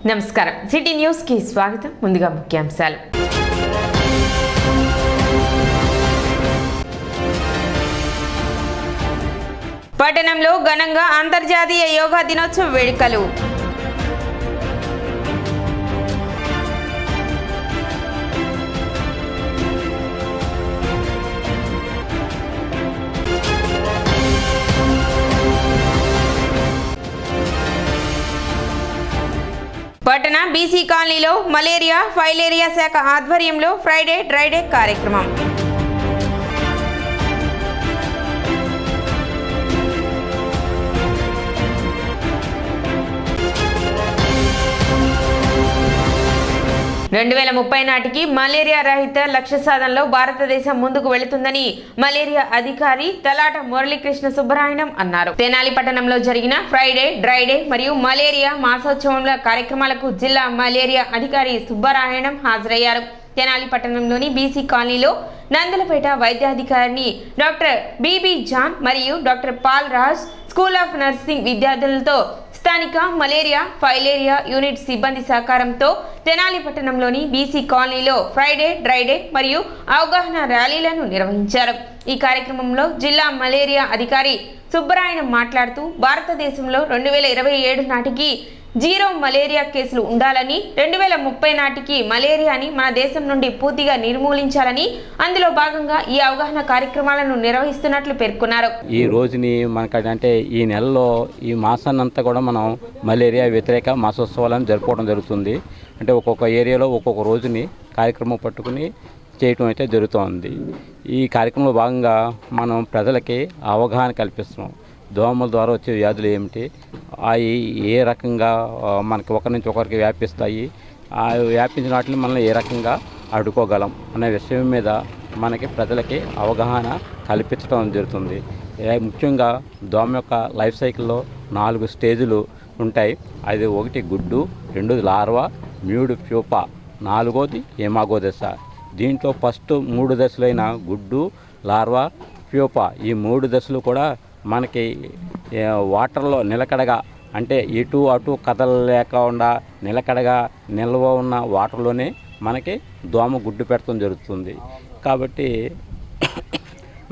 నమస్కారం. City news కి స్వాగతం. ముందుగా ముఖ్యాంశాలు. పట్టణంలో ఘనంగా అంతర్జాతీయ యోగా దినోత్సవ వేడుకలు. పట్టణ బీసీ కాలనీలో మలేరియా ఫైలేరియా శాఖ ఆధ్వర్యంలో ఫ్రైడే డ్రైడే కార్యక్రమం. నాటికి మలేరియా రహిత లక్ష్య సాధనలో భారతదేశం ముందుకు వెళుతుందని మలేరియా అధికారి తలాట మురళీకృష్ణ సుబ్బరాయణం అన్నారు. తెనాలి పట్టణంలో జరిగిన ఫ్రైడే డ్రైడే మరియు మలేరియా మాసోత్సవంలో కార్యక్రమాలకు జిల్లా మలేరియా అధికారి సుబ్బరాయణం హాజరయ్యారు. తెనాలి పట్టణంలోని బీసీ కాలనీలో నందలపేట వైద్యాధికారిని డాక్టర్ బిబి జాన్ మరియు doctor Paul Raj school of nursing విద్యార్థులతో స్థానిక మలేరియా ఫైలేరియా యూనిట్ సిబ్బంది సహకారంతో తెనాలి పట్టణంలోని బీసీ కాలనీలో ఫ్రైడే డ్రైడే మరియు అవగాహన ర్యాలీలను నిర్వహించారు. ఈ కార్యక్రమంలో జిల్లా మలేరియా అధికారి సుబ్బరాయణం మాట్లాడుతూ భారతదేశంలో 2027 నాటికి జీరో మలేరియా కేసులు ఉండాలని, 2030 నాటికి మలేరియాని మన దేశం నుండి పూర్తిగా నిర్మూలించాలని అందులో భాగంగా ఈ అవగాహన కార్యక్రమాలను నిర్వహిస్తున్నట్లు పేర్కొన్నారు. ఈ రోజుని మనకంటే ఈ నెలలో ఈ మాసాన్నంతా కూడా మనం మలేరియా వ్యతిరేక మాసోత్సవాలను జరుపుకోవడం జరుగుతుంది. అంటే ఒక్కొక్క ఏరియాలో ఒక్కొక్క రోజుని కార్యక్రమం పట్టుకుని చేయటం అయితే జరుగుతుంది. ఈ కార్యక్రమంలో భాగంగా మనం ప్రజలకి అవగాహన కల్పిస్తున్నాం. దోమల ద్వారా వచ్చే వ్యాధులు ఏమిటి, అవి ఏ రకంగా మనకి ఒకరి నుంచి ఒకరికి వ్యాపిస్తాయి, ఆ వ్యాపించిన వాటిని మనం ఏ రకంగా అడ్డుకోగలం అనే విషయం మీద మనకి ప్రజలకి అవగాహన కల్పించడం జరుగుతుంది. ముఖ్యంగా దోమ యొక్క లైఫ్ సైకిల్లో 4 స్టేజులు ఉంటాయి. అది 1 గుడ్డు, 2 లార్వా, 3 ప్యూపా, 4ది ఎమాగో దశ. దీంట్లో ఫస్ట్ 3 దశలైన గుడ్డు, లార్వా, ప్యూపా ఈ 3 దశలు కూడా మనకి వాటర్లో నిలకడగా, అంటే ఇటు అటు కదలలేకుండా నిలకడగా నిల్వ ఉన్న వాటర్లోనే మనకి దోమ గుడ్డు పెట్టడం జరుగుతుంది. కాబట్టి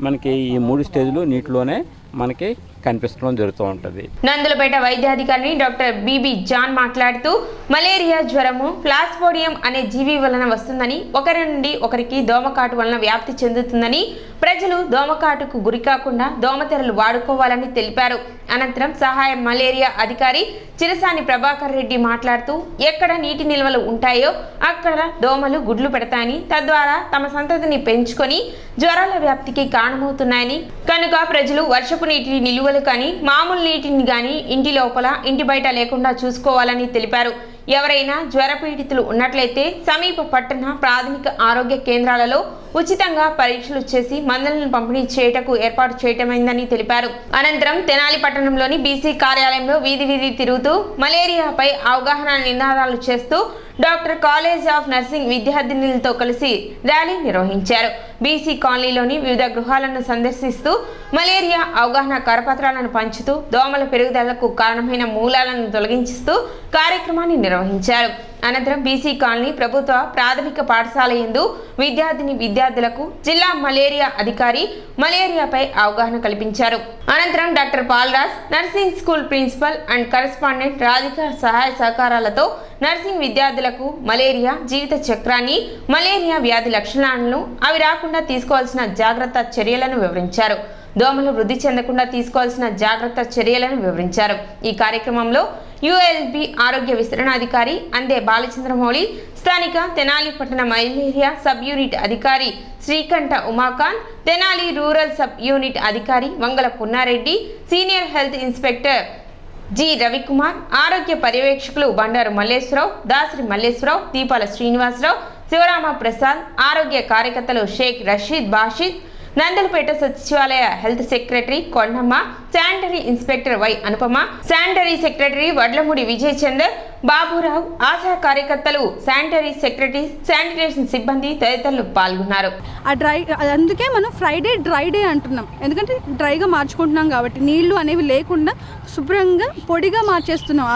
మనకి ఈ 3 స్టేజ్లు నీటిలోనే మనకి కనిపించడం జరుగుతూ ఉంటుంది. నందులపేట వైద్యాధికారిని డాక్టర్ బిబి జాన్ మాట్లాడుతూ మలేరియా జ్వరము ప్లాస్మోడియం అనే జీవి వలన వస్తుందని, ఒకరి నుండి ఒకరికి దోమకాటు వలన వ్యాప్తి చెందుతుందని, ప్రజలు దోమకాటుకు గురికాకుండా దోమతెరలు వాడుకోవాలని తెలిపారు. అనంతరం సహాయ మలేరియా అధికారి చిరసాని ప్రభాకర్ రెడ్డి మాట్లాడుతూ ఎక్కడ నీటి నిల్వలు ఉంటాయో అక్కడ దోమలు గుడ్లు పెడతాయని, తద్వారా తమ సంతతిని పెంచుకొని జ్వరాల వ్యాప్తికి కారణమవుతున్నాయని, కనుక ప్రజలు వర్షపు నీటిని నిలువలు కానీ మామూలు నీటిని కానీ ఇంటి లోపల ఇంటి బయట లేకుండా చూసుకోవాలని తెలిపారు. ఎవరైనా జ్వరపీడితులు ఉన్నట్లయితే సమీప పట్టణ ప్రాథమిక ఆరోగ్య కేంద్రాలలో ఉచితంగా పరీక్షలు చేసి మందులను పంపిణీ చేయటకు ఏర్పాటు చేయటమైందని తెలిపారు. అనంతరం తెనాలి పట్టణంలోని బీసీ కార్యాలయంలో వీధి తిరుగుతూ మలేరియాపై అవగాహన నినాదాలు చేస్తూ డాక్టర్ కాలేజ్ ఆఫ్ నర్సింగ్ విద్యార్థినులతో కలిసి ర్యాలీ నిర్వహించారు. బీసీ కాలనీలోని వివిధ గృహాలను సందర్శిస్తూ మలేరియా అవగాహన కరపత్రాలను పంచుతూ దోమల పెరుగుదలకు కారణమైన మూలాలను తొలగించుతూ కార్యక్రమాన్ని నిర్వహించారు. అనంతరం బీసీ కాలనీ ప్రభుత్వ ప్రాథమిక పాఠశాల యందు విద్యార్థులకు జిల్లా మలేరియా అధికారి మలేరియాపై అవగాహన కల్పించారు. అనంతరం doctor Paulraj nursing school principal and correspondent Radhika సహాయ సహకారాలతో నర్సింగ్ విద్యార్థులకు మలేరియా జీవిత చక్రాన్ని, మలేరియా వ్యాధి లక్షణాలను, అవి రాకుండా తీసుకోవాల్సిన జాగ్రత్త చర్యలను వివరించారు. దోమలు వృద్ధి చెందకుండా తీసుకోవాల్సిన జాగ్రత్త చర్యలను వివరించారు. ఈ కార్యక్రమంలో యుఎల్బి ఆరోగ్య విస్తరణాధికారి అందే బాలచంద్రమౌళి, స్థానిక తెనాలి పట్టణ మలేరియా సబ్ యూనిట్ అధికారి Srikanta Umakanth, Tenali rural sub unit అధికారి Vangala Punnareddy, senior health inspector G Ravikumar, ఆరోగ్య పర్యవేక్షకులు బండారు మల్లేశ్వరరావు, దాసరి మల్లేశ్వరరావు, దీపాల శ్రీనివాసరావు, శివరామ ప్రసాద్, ఆరోగ్య కార్యకర్తలు షేక్ రషీద్ బాషిద్, నందలపేట సచివాలయ health secretary Kondamma, sanitary inspector Y Anupama, sanitary secretary Vadlamudi Vijay Chander, Baburao, ASHA కార్యకర్తలు, శానిటరీ సెక్రటరీ, శానిటేషన్ సిబ్బంది తదితరులు పాల్గొన్నారు. అందుకే మనం ఫ్రైడే డ్రై డే అంటున్నాం, ఎందుకంటే డ్రైగా మార్చుకుంటున్నాం కాబట్టి నీళ్లు అనేవి లేకుండా శుభ్రంగా పొడిగా మార్చేస్తున్నాం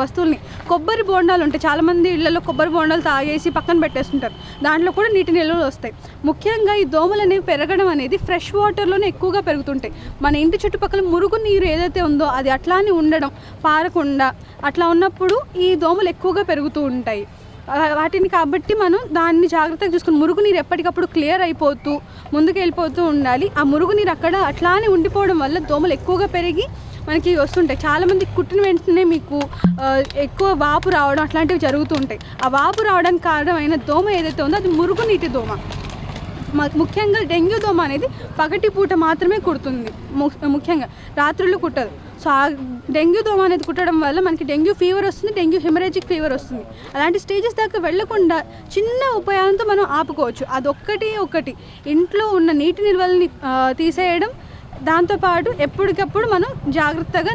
వస్తువుల్ని. కొబ్బరి బోండాలు ఉంటాయి, చాలామంది ఇళ్లలో కొబ్బరి బోండాలు తాగేసి పక్కన పెట్టేస్తుంటారు, దాంట్లో కూడా నీటి నిల్వలు వస్తాయి. ముఖ్యంగా ఈ దోమలు అనేవి పెరగడం అనేది ఫ్రెష్ వాటర్లోనే ఎక్కువగా పెరుగుతుంటాయి. మన ఇంటి చుట్టుపక్కల మురుగు నీరు ఏదైతే ఉందో అది అట్లానే ఉండడం, పారకుండా అట్లా ఉన్నప్పుడు ఈ దోమలు ఎక్కువగా పెరుగుతూ ఉంటాయి వాటిని. కాబట్టి మనం దాన్ని జాగ్రత్తగా చూసుకుని మురుగునీరు ఎప్పటికప్పుడు క్లియర్ అయిపోతూ ముందుకు వెళ్ళిపోతూ ఉండాలి. ఆ మురుగునీరు అక్కడ అట్లానే ఉండిపోవడం వల్ల దోమలు ఎక్కువగా పెరిగి మనకి వస్తుంటాయి. చాలామంది కుట్టిన వెంటనే మీకు ఎక్కువ వాపు రావడం అట్లాంటివి జరుగుతూ ఉంటాయి. ఆ వాపు రావడానికి కారణమైన దోమ ఏదైతే ఉందో అది మురుగునీటి దోమ. ముఖ్యంగా డెంగ్యూ దోమ అనేది పగటి పూట మాత్రమే కుడుతుంది, ముఖ్యంగా రాత్రులు కుట్టదు. సో ఆ డెంగ్యూ దోమ అనేది కుట్టడం వల్ల మనకి డెంగ్యూ ఫీవర్ వస్తుంది, డెంగ్యూ హెమరేజిక్ ఫీవర్ వస్తుంది. అలాంటి స్టేజెస్ దాకా వెళ్లకుండా చిన్న ఉపాయాలతో మనం ఆపుకోవచ్చు. ఒకటి ఇంట్లో ఉన్న నీటి నిల్వల్ని తీసేయడం, దాంతోపాటు ఎప్పటికప్పుడు మనం జాగ్రత్తగా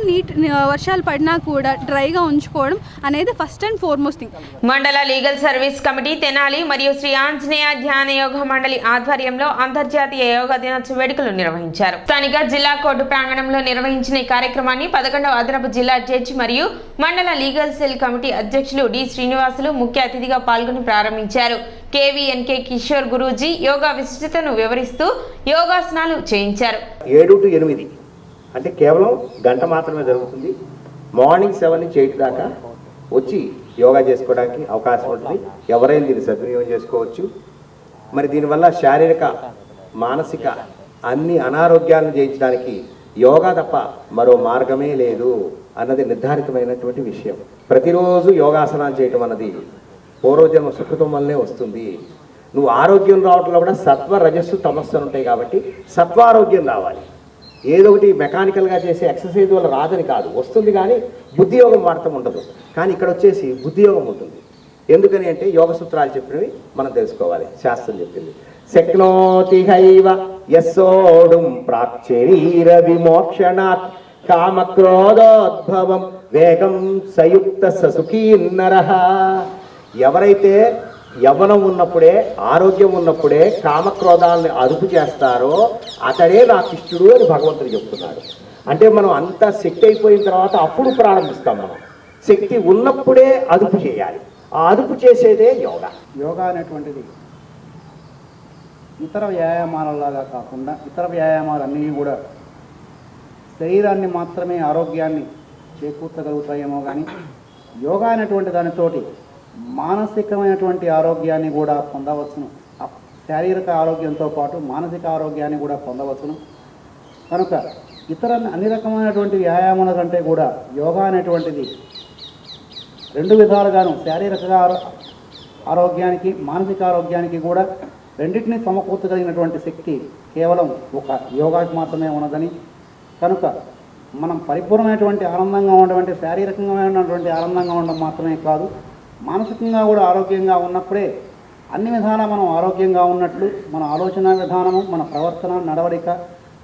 వర్షాలు పడినా కూడా డ్రైగా ఉంచుకోవడం అనేది ఫస్ట్ అండ్ ఫార్మోస్ట్ థింగ్. మండల లీగల్ సర్వీస్ కమిటీ తెనాలి మరియు శ్రీ ఆంజనేయ ధ్యాన యోగ మండలి ఆధ్వర్యంలో అంతర్జాతీయ యోగా దినోత్సవ వేడుకలు నిర్వహించారు. స్థానిక జిల్లా కోర్టు ప్రాంగణంలో నిర్వహించిన ఈ కార్యక్రమాన్ని 11వ అదనపు జిల్లా జడ్జి మరియు మండల లీగల్ సెల్ కమిటీ అధ్యక్షులు డి శ్రీనివాసులు ముఖ్య అతిథిగా పాల్గొని ప్రారంభించారు. కేవీఎన్కే కిషోర్ గురూజీ యోగా విశిష్టతను వివరిస్తూ యోగాసనాలు చేయించారు. 7 to 8 అంటే కేవలం గంట మాత్రమే జరుగుతుంది. మార్నింగ్ 7 నుంచి 8 దాకా వచ్చి యోగా చేసుకోవడానికి అవకాశం ఉంటుంది. ఎవరైనా దీన్ని సద్వినియోగం చేసుకోవచ్చు. మరి దీనివల్ల శారీరక మానసిక అన్ని అనారోగ్యాలను జయించడానికి యోగా తప్ప మరో మార్గమే లేదు అన్నది నిర్ధారితమైనటువంటి విషయం. ప్రతిరోజు యోగాసనాలు చేయటం అన్నది పూర్వజన్మ సుకృతం వల్లనే వస్తుంది. నువ్వు ఆరోగ్యం రావడంలో కూడా సత్వ, రజస్సు, తమస్సు ఉంటాయి కాబట్టి సత్వారోగ్యం రావాలి. ఏదో ఒకటి మెకానికల్గా చేసే ఎక్సర్సైజ్ వల్ల రాదని కాదు, వస్తుంది కానీ బుద్ధియోగం వాడటం ఉండదు. కానీ ఇక్కడ వచ్చేసి బుద్ధియోగం ఉంటుంది. ఎందుకని అంటే యోగ సూత్రాలు చెప్పినవి మనం తెలుసుకోవాలి. శాస్త్రం చెప్పింది శక్నోతి హైవ యస్సోడుం ప్రాక్శరీర విమోక్షణాత్ కామక్రోధోద్భవం వేగం సయుక్త ససుఖీ నరః. ఎవరైతే యవ్వనం ఉన్నప్పుడే, ఆరోగ్యం ఉన్నప్పుడే కామక్రోధాలను అదుపు చేస్తారో అతడే నా శిష్యుడు అని భగవంతుడు చెప్తున్నాడు. అంటే మనం అంతా శక్తి అయిపోయిన తర్వాత అప్పుడు ప్రారంభిస్తాం. మనం శక్తి ఉన్నప్పుడే అదుపు చేయాలి. ఆ అదుపు చేసేదే యోగా. యోగా అనేటువంటిది ఇతర వ్యాయామాలలాగా కాకుండా, ఇతర వ్యాయామాలన్నీ కూడా శరీరాన్ని మాత్రమే ఆరోగ్యాన్ని చేకూర్చగలుగుతాయేమో కానీ యోగా అనేటువంటి దానితోటి మానసికమైనటువంటి ఆరోగ్యాన్ని కూడా పొందవచ్చును. శారీరక ఆరోగ్యంతో పాటు మానసిక ఆరోగ్యాన్ని కూడా పొందవచ్చును. కనుక ఇతర అన్ని రకమైనటువంటి వ్యాయామాల కంటే కూడా యోగా అనేటువంటిది 2 విధాలుగాను శారీరక ఆరోగ్యానికి, మానసిక ఆరోగ్యానికి కూడా రెండింటినీ సమకూర్చగలిగినటువంటి శక్తి కేవలం ఒక యోగాకి మాత్రమే ఉన్నదని, కనుక మనం పరిపూర్ణమైనటువంటి ఆనందంగా ఉండడం, శారీరకంగా ఉన్నటువంటి ఆనందంగా ఉండడం మాత్రమే కాదు, మానసికంగా కూడా ఆరోగ్యంగా ఉన్నప్పుడే అన్ని విధాలా మనం ఆరోగ్యంగా ఉన్నట్లు మన ఆలోచన విధానము, మన ప్రవర్తన, నడవడిక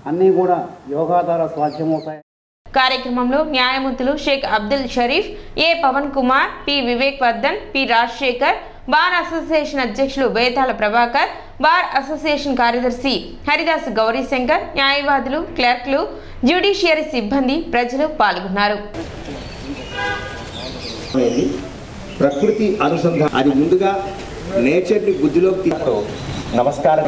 అన్నీ కూడా యోగా ద్వారా సాధ్యమవుతాయి. కార్యక్రమంలో న్యాయమూర్తులు Sheikh Abdul Sharif, A Pavan Kumar, P Vivek Vardhan, P Rajasekhar, bar association అధ్యక్షులు బేతాల ప్రభాకర్, బార్ అసోసియేషన్ కార్యదర్శి హరిదాస్ గౌరీశంకర్, న్యాయవాదులు, క్లర్క్లు, జ్యుడిషియరీ సిబ్బంది, ప్రజలు పాల్గొన్నారు. ప్రకృతి అనుసంధానం అది ముందుగా నేచర్ని బుద్ధిలోకి తీసుకో. నమస్కారం.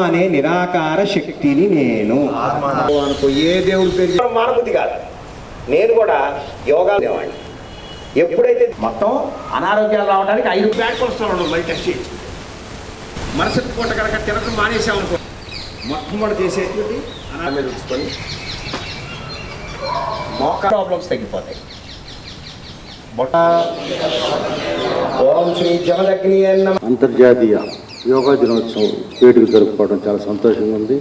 అనే నిరాకార శక్తిని నేను అనుకో. ఏ దేవుడి పేరు మానబుద్ధి కాదు. నేను కూడా యోగా వాడిని. ఎప్పుడైతే మొత్తం అనారోగ్యాలు రావడానికి 5 బ్యాడ్ కొలెస్ట్రాల్ మళ్ళీ టెస్ట్ చేసి మరుసటి పూట కనుక తినడం మానేసామనుకో, మొట్టమొదటి చేసేటువంటి అనారోగ్యం చూసుకొని మోకా ప్రాబ్లమ్స్ తగ్గిపోతాయి. అంతర్జాతీయ యోగా దినోత్సవం వేడుక జరుపుకోవడం చాలా సంతోషంగా ఉంది.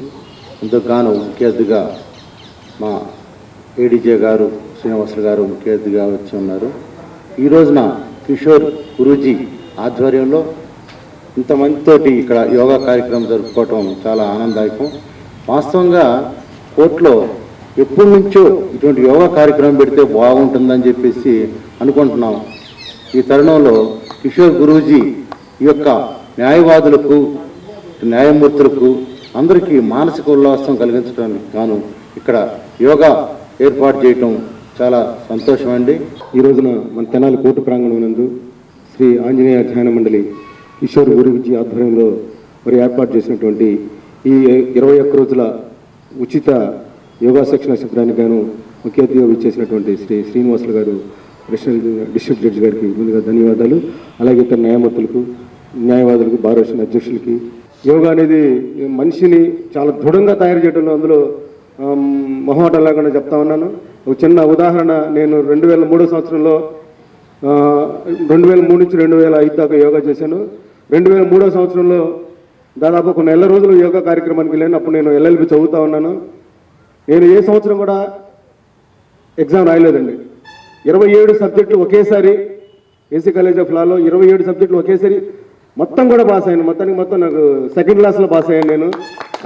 ఇందుకు గాను ముఖ్య అతిథిగా మా ఏడీజే గారు, శ్రీనివాసులు గారు ముఖ్య అతిథిగా వచ్చి ఉన్నారు. ఈ రోజున కిషోర్ గురూజీ ఆధ్వర్యంలో ఇంతమందితోటి ఇక్కడ యోగా కార్యక్రమం జరుపుకోవటం చాలా ఆనందదాయకం. వాస్తవంగా కోర్టులో ఎప్పటి నుంచో ఇటువంటి యోగా కార్యక్రమం పెడితే బాగుంటుందని చెప్పేసి అనుకుంటున్నాం. ఈ తరుణంలో కిషోర్ గురూజీ ఈ యొక్క న్యాయవాదులకు, న్యాయమూర్తులకు అందరికీ మానసిక ఉల్లాసం కలిగించడానికి గాను ఇక్కడ యోగా ఏర్పాటు చేయటం చాలా సంతోషం అండి. ఈ రోజున మన తెనాలి కోర్టు ప్రాంగణం నందు శ్రీ ఆంజనేయ ధ్యాన మండలి కిషోర్ గురూజీ ఆధ్వర్యంలో మరి ఏర్పాటు చేసినటువంటి ఈ 21 రోజుల ఉచిత యోగా శిక్షణ శిబిరానికి గాను ముఖ్య అతిథిగా విచ్చేసినటువంటి శ్రీ శ్రీనివాసులు గారు, డిస్ట్రిక్ట్ జడ్జి గారికి ముందుగా ధన్యవాదాలు. అలాగే ఇతర న్యాయమూర్తులకు, న్యాయవాదులకు, బార్ అసోసియేషన్ అధ్యక్షులకి. యోగా అనేది మనిషిని చాలా దృఢంగా తయారు చేయడంలో అందులో మొహమాటం లేకుండా చెప్తా ఉన్నాను. ఒక చిన్న ఉదాహరణ, నేను 2003 సంవత్సరంలో 2003 నుంచి 2005 దాకా యోగా చేశాను. 2003 సంవత్సరంలో దాదాపు ఒక నెల రోజులు యోగా కార్యక్రమానికి వెళ్ళాను. అప్పుడు నేను ఎల్ఎల్బి చదువుతా ఉన్నాను. నేను ఏ సంవత్సరం కూడా ఎగ్జామ్ రాయలేదండి. 27 సబ్జెక్టులు ఒకేసారి, ఏసీ కాలేజ్ ఆఫ్ లాలో 27 సబ్జెక్టులు ఒకేసారి మొత్తం కూడా పాస్ అయ్యాను. మొత్తం నాకు సెకండ్ క్లాస్లో పాస్ అయ్యాను నేను.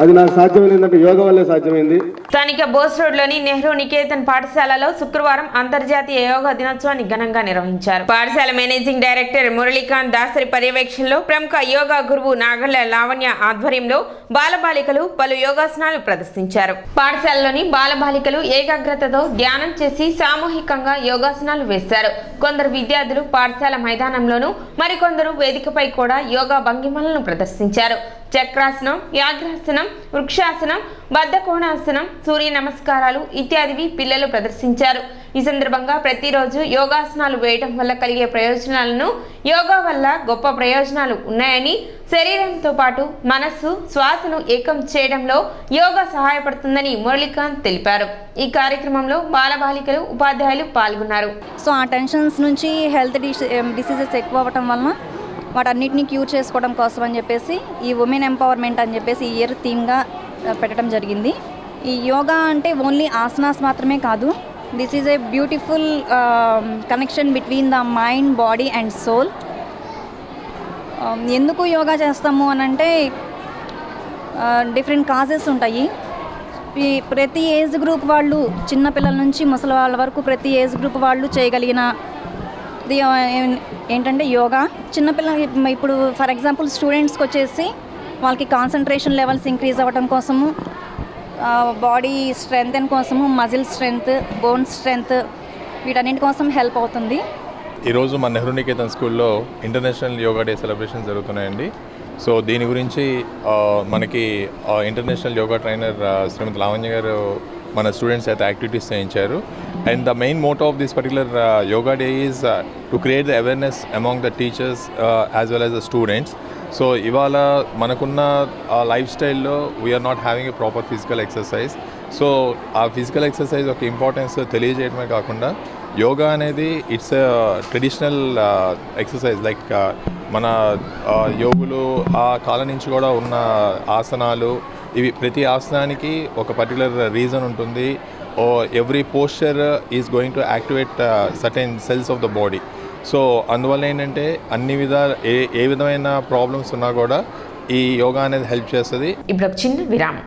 అది నాకు సాధ్యమైంది ఏంటంటే యోగా వల్లే సాధ్యమైంది. స్థానిక బోస్ రోడ్లోని నెహ్రూ నికేతన్ పాఠశాలలో శుక్రవారం అంతర్జాతీయ యోగా దినోత్సవాన్ని ఘనంగా నిర్వహించారు. పాఠశాల మేనేజింగ్ డైరెక్టర్ మురళీకాంత్ దాసరి పర్యవేక్షణలో ప్రముఖ యోగా గురువు నాగళ్ల లావణ్య ఆధ్వర్యంలో బాలబాలికలు పలు యోగాసనాలు ప్రదర్శించారు. పాఠశాలలోని బాలబాలికలు ఏకాగ్రతతో ధ్యానం చేసి సామూహికంగా యోగాసనాలు వేశారు. కొందరు విద్యార్థులు పాఠశాల మైదానంలోనూ, మరికొందరు వేదికపై కూడా యోగా భంగిమలను ప్రదర్శించారు. చక్రాసనం, వ్యాఘ్రాసనం, వృక్షాసనం, బద్ధకోణాసనం, సూర్య నమస్కారాలు ఇత్యాదివి పిల్లలు ప్రదర్శించారు. ఈ సందర్భంగా ప్రతిరోజు యోగాసనాలు వేయడం వల్ల కలిగే ప్రయోజనాలను, యోగా వల్ల గొప్ప ప్రయోజనాలు ఉన్నాయని, శరీరంతో పాటు మనస్సు, శ్వాసను ఏకం చేయడంలో యోగా సహాయపడుతుందని మురళీకాంత్ తెలిపారు. ఈ కార్యక్రమంలో బాలబాలికలు, ఉపాధ్యాయులు పాల్గొన్నారు. సో ఆ టెన్షన్స్ నుంచి హెల్త్ డిసీజెస్ ఎక్కువ అవ్వటం వలన వాటన్నిటిని క్యూర్ చేసుకోవడం కోసం అని చెప్పేసి ఈ ఉమెన్ ఎంపవర్మెంట్ అని చెప్పేసి ఈ ఇయర్ థీమ్గా పెట్టడం జరిగింది. ఈ యోగా అంటే ఓన్లీ ఆసనాస్ మాత్రమే కాదు, this is a beautiful connection between the mind, body and soul. ఎందుకు యోగా చేస్తాము అని అంటే డిఫరెంట్ కాజెస్ ఉంటాయి. ప్రతి ఏజ్ గ్రూప్ వాళ్ళు, చిన్నపిల్లల నుంచి ముసలి వాళ్ళ వరకు ప్రతి ఏజ్ గ్రూప్ వాళ్ళు చేయగలిగిన ఏంటంటే యోగా. చిన్నపిల్లలకి ఇప్పుడు ఫర్ ఎగ్జాంపుల్ స్టూడెంట్స్కి వచ్చేసి వాళ్ళకి కాన్సన్ట్రేషన్ లెవెల్స్ ఇంక్రీజ్ అవ్వడం కోసము, బాడీ స్ట్రెంగ్త్ కోసము, మజిల్ స్ట్రెంగ్త్, బోన్ స్ట్రెంగ్త్, వీటన్నింటి కోసం హెల్ప్ అవుతుంది. ఈరోజు మన నెహ్రూ నికేతన్ స్కూల్లో ఇంటర్నేషనల్ యోగా డే సెలబ్రేషన్ జరుగుతున్నాయండి. సో దీని గురించి మనకి ఇంటర్నేషనల్ యోగా ట్రైనర్ శ్రీమతి లావణ్య గారు మన స్టూడెంట్స్ అయితే యాక్టివిటీస్ చేయించారు. And the main motto of this particular yoga day is to create the awareness among the teachers as well as the students. So ఇవాళ మనకున్న లైఫ్ స్టైల్లో we are not having a proper physical exercise. So ఆ physical exercise ఒక importance తెలియజేయడమే కాకుండా యోగా అనేది it's traditional exercise. Like మన యోగులు ఆ కాలం నుంచి కూడా ఉన్న ఆసనాలు, ఇవి ప్రతి ఆసనానికి ఒక పర్టికులర్ రీజన్ ఉంటుంది. Every posture is going to activate certain cells of the body. So అందువల్ల ఏంటంటే అన్ని ఏ విధమైన ప్రాబ్లమ్స్ ఉన్నా కూడా ఈ యోగా అనేది హెల్ప్ చేస్తుంది. ఇప్పుడు ఒక చిన్న విరామం.